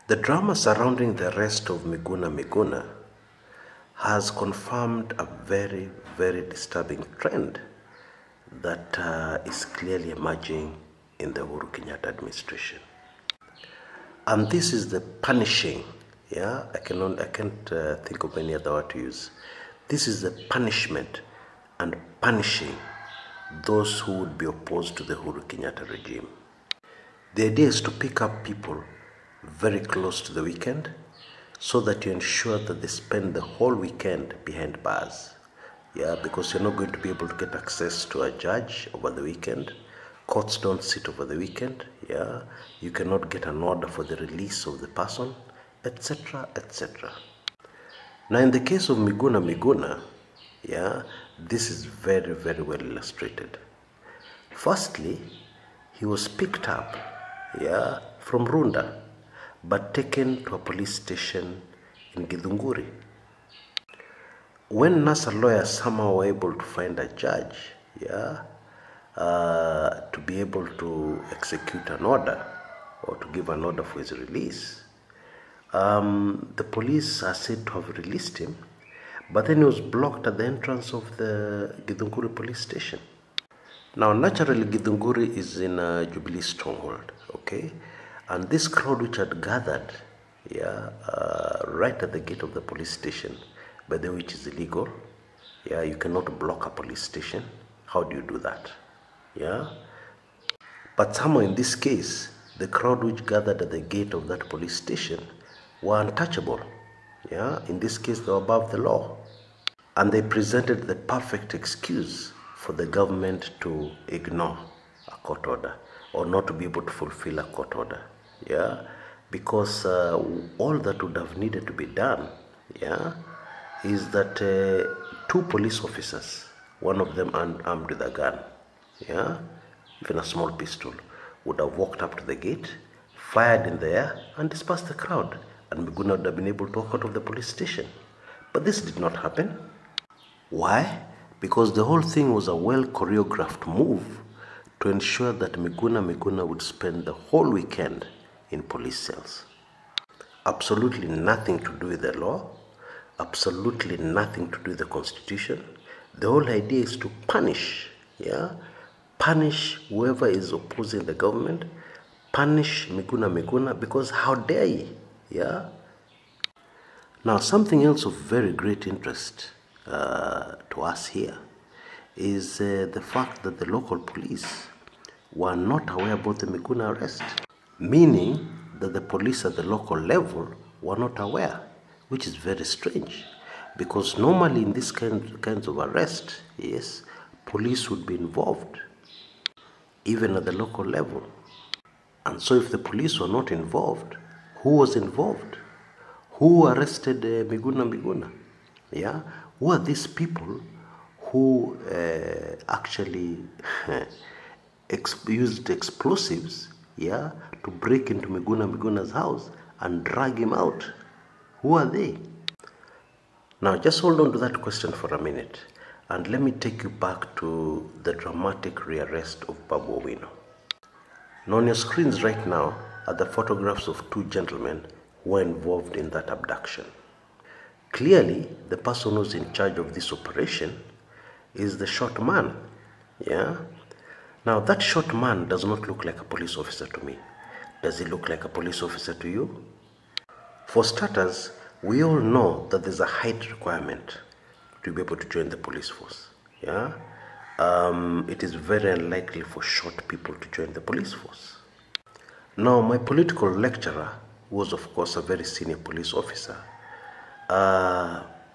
The drama surrounding the arrest of Miguna has confirmed a very, very disturbing trend that is clearly emerging in the Uhuru Kenyatta administration. And this is the punishing, I can't think of any other word to use. This is the punishment and punishing those who would be opposed to the Uhuru Kenyatta regime. The idea is to pick up people very close to the weekend so that you ensure that they spend the whole weekend behind bars. Because you're not going to be able to get access to a judge over the weekend. Courts don't sit over the weekend. You cannot get an order for the release of the person, etc., etc. Now, in the case of Miguna, this is very, very well illustrated. Firstly, he was picked up, from Runda, but taken to a police station in Githunguri. When NASA lawyers somehow were able to find a judge, to be able to execute an order or to give an order for his release, the police are said to have released him, but then he was blocked at the entrance of the Githunguri police station. Now, naturally, Githunguri is in a Jubilee stronghold, okay? And this crowd which had gathered, right at the gate of the police station, by the way, which is illegal, you cannot block a police station. How do you do that? But somehow in this case, the crowd which gathered at the gate of that police station were untouchable. In this case, they were above the law. And they presented the perfect excuse for the government to ignore a court order or not to be able to fulfill a court order. Because all that would have needed to be done, is that two police officers, one of them armed with a gun, even a small pistol, would have walked up to the gate, fired in the air, and dispersed the crowd, and Miguna would have been able to walk out of the police station. But this did not happen. Why? Because the whole thing was a well-choreographed move to ensure that Miguna would spend the whole weekend in police cells. Absolutely nothing to do with the law, absolutely nothing to do with the constitution. The whole idea is to punish, punish whoever is opposing the government, punish Miguna, because how dare he, Now, something else of very great interest to us here is the fact that the local police were not aware about the Miguna arrest, meaning that the police at the local level were not aware, which is very strange, because normally in this kinds of arrest, police would be involved, even at the local level. And so if the police were not involved, who was involved? Who arrested Miguna? Who are these people who actually used explosives, to break into Miguna's house and drag him out? Who are they? Now, just hold on to that question for a minute, and let me take you back to the dramatic rearrest of Babu Owino. Now, on your screens right now are the photographs of two gentlemen who were involved in that abduction. Clearly, the person who's in charge of this operation is the short man, Now, that short man does not look like a police officer to me. Does he look like a police officer to you? For starters, we all know that there's a height requirement to be able to join the police force, It is very unlikely for short people to join the police force. Now, my political lecturer, who was of course a very senior police officer,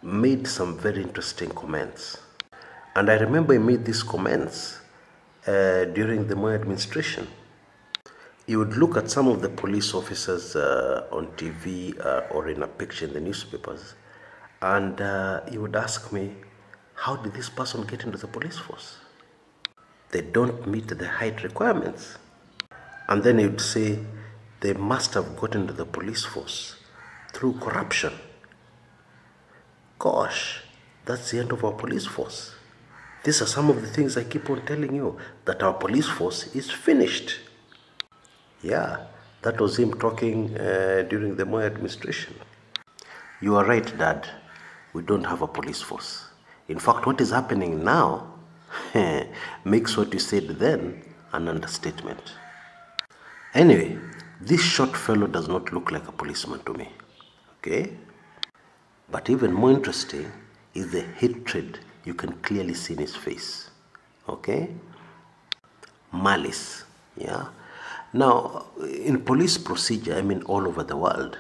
made some very interesting comments. And I remember he made these comments during the Moi administration. He would look at some of the police officers on TV or in a picture in the newspapers, and he would ask me, how did this person get into the police force? They don't meet the height requirements. And then he would say, they must have gotten into the police force through corruption. Gosh, that's the end of our police force. These are some of the things I keep on telling you, that our police force is finished. That was him talking during the Moi administration. You are right, Dad. We don't have a police force. In fact, what is happening now makes what you said then an understatement. Anyway, this short fellow does not look like a policeman to me. Okay? But even more interesting is the hatred you can clearly see in his face. Okay? Malice. Yeah? Now, in police procedure, I mean all over the world,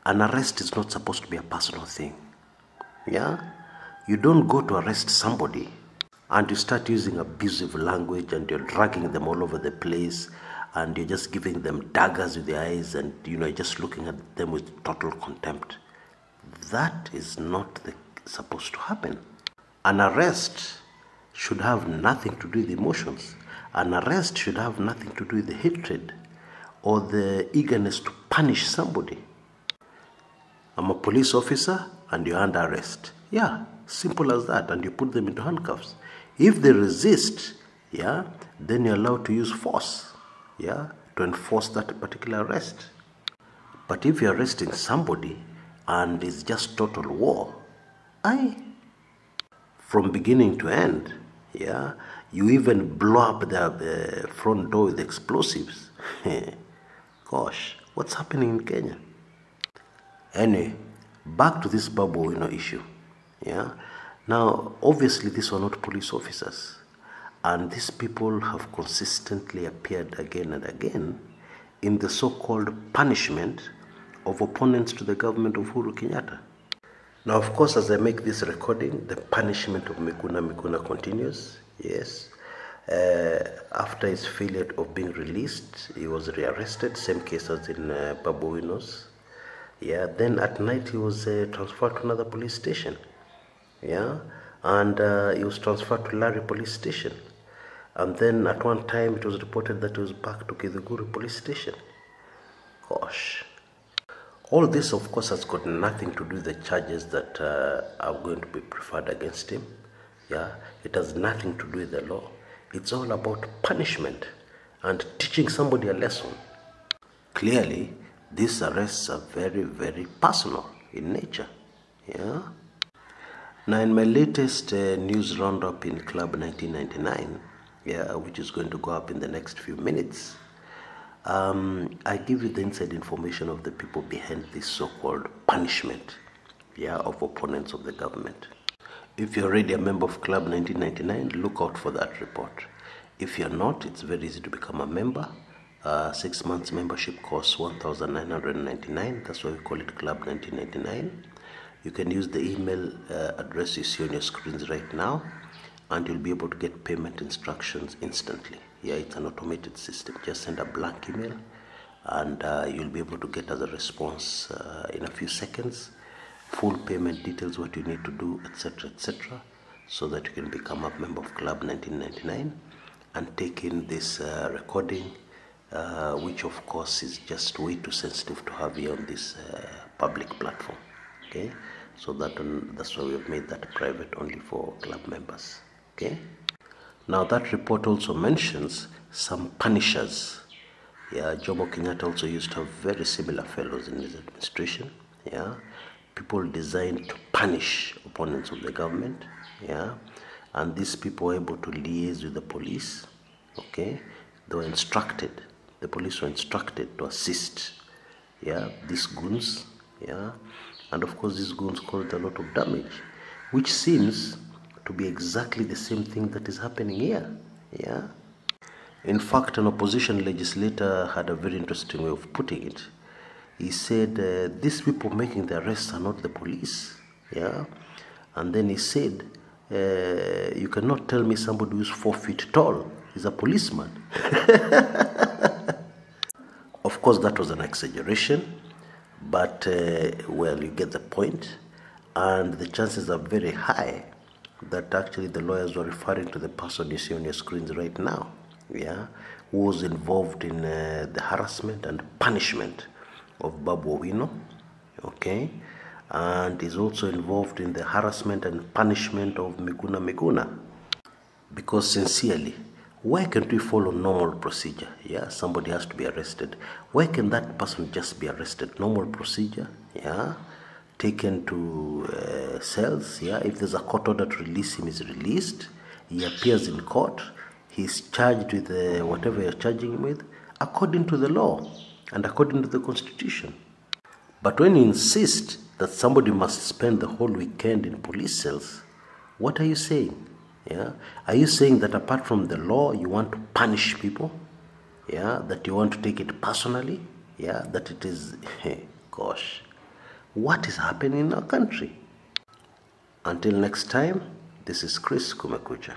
an arrest is not supposed to be a personal thing. Yeah? You don't go to arrest somebody and you start using abusive language and you're dragging them all over the place and you're just giving them daggers with the eyes and you're just looking at them with total contempt. That is not supposed to happen. An arrest should have nothing to do with emotions. An arrest should have nothing to do with the hatred or the eagerness to punish somebody. I'm a police officer and you're under arrest. Yeah, simple as that. And you put them into handcuffs. If they resist, yeah, then you're allowed to use force, yeah, to enforce that particular arrest. But if you're arresting somebody and it's just total war, from beginning to end, yeah, you even blow up the front door with explosives. Gosh, what's happening in Kenya? Anyway, back to this Babu Owino issue. Yeah. Now, obviously, these were not police officers, and these people have consistently appeared again and again in the so-called punishment of opponents to the government of Uhuru Kenyatta. Now, of course, as I make this recording, the punishment of Miguna continues. Yes. After his failure of being released, he was rearrested. Same case as in Babu Owino's. Yeah. Then at night, he was transferred to another police station. Yeah. And he was transferred to Lari police station. And then at one time, it was reported that he was back to Kiduguri police station. Gosh. All this, of course, has got nothing to do with the charges that are going to be preferred against him. Yeah, it has nothing to do with the law. It's all about punishment and teaching somebody a lesson. Clearly, these arrests are very, very personal in nature. Yeah. Now, in my latest news roundup in Club 1999, yeah, which is going to go up in the next few minutes, I give you the inside information of the people behind this so-called punishment, yeah, of opponents of the government. If you're already a member of Club 1999, look out for that report. If you're not, it's very easy to become a member. 6 months membership costs 1,999. That's why we call it Club 1999. You can use the email address you see on your screens right now, and you'll be able to get payment instructions instantly. Yeah, it's an automated system. Just send a blank email and you'll be able to get as a response in a few seconds full payment details, what you need to do, etc., etc., so that you can become a member of Club 1999 and take in this recording, which of course is just way too sensitive to have here on this public platform. Okay, so that's why we have made that private only for club members. Okay. Now that report also mentions some punishers. Yeah, Jomo Kenyatta also used to have very similar fellows in his administration. Yeah, people designed to punish opponents of the government. Yeah, and these people were able to liaise with the police. Okay, they were instructed. The police were instructed to assist. Yeah, these goons. Yeah, and of course these goons caused a lot of damage, which seems to be exactly the same thing that is happening here. Yeah. In fact, an opposition legislator had a very interesting way of putting it. He said, these people making the arrests are not the police. Yeah. And then he said, you cannot tell me somebody who's 4 feet tall is a policeman. Of course, that was an exaggeration, but well, you get the point. And the chances are very high that actually the lawyers were referring to the person you see on your screens right now, yeah, who was involved in the harassment and punishment of Babu Owino, okay, and is also involved in the harassment and punishment of Miguna. Because sincerely, Why can't we follow normal procedure? Yeah, somebody has to be arrested. Why can that person just be arrested? Normal procedure, yeah, taken to cells, yeah. If there's a court order to release him, he's released. He appears in court. He's charged with whatever you're charging him with, according to the law and according to the Constitution. But when you insist that somebody must spend the whole weekend in police cells, what are you saying? Yeah, are you saying that apart from the law, you want to punish people? Yeah, that you want to take it personally? Yeah, that it is, gosh, what is happening in our country? Until next time, this is Kumekucha.